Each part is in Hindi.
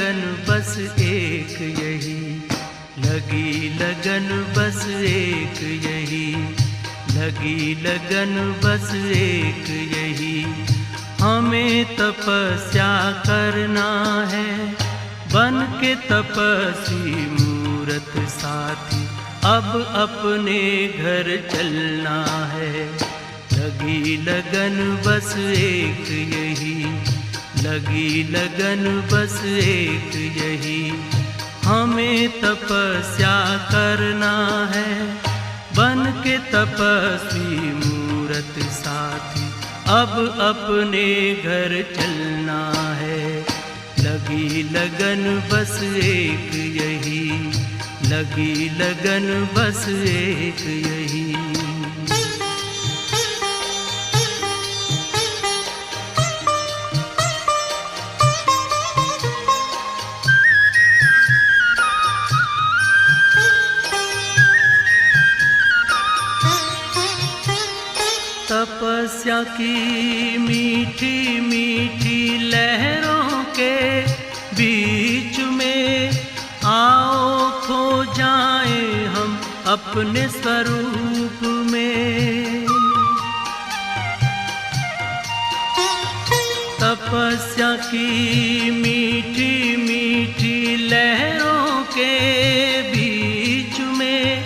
लगन बस एक यही, लगी लगन बस एक यही, लगी लगन बस एक यही। हमें तपस्या करना है, बन के तपस्वी मूरत साथी, अब अपने घर चलना है। लगी लगन बस एक यही, लगी लगन बस एक यही। हमें तपस्या करना है, बन के तपस्वी मूरत साथी, अब अपने घर चलना है। लगी लगन बस एक यही, लगी लगन बस एक यही। तपस्या की मीठी मीठी लहरों के बीच में आओ खो जाएं हम अपने स्वरूप में। तपस्या की मीठी मीठी लहरों के बीच में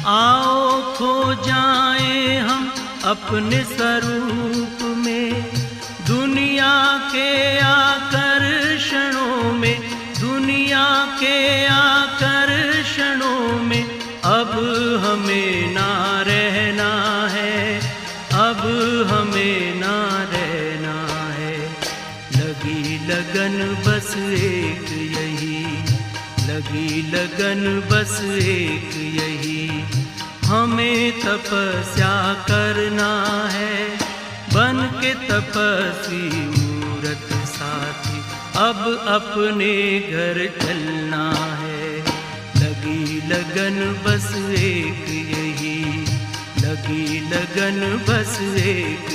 आओ खो जाएं हम अपने स्वरूप में। दुनिया के आकर्षणों में, दुनिया के आकर्षणों में अब हमें ना रहना है, अब हमें ना रहना है। लगी लगन बस एक यही, लगी लगन बस एक यही। हमें तपस्या करना है, बन के तपस्वी मूरत साथी, अब अपने घर चलना है। लगी लगन बस एक यही, लगी लगन बस एक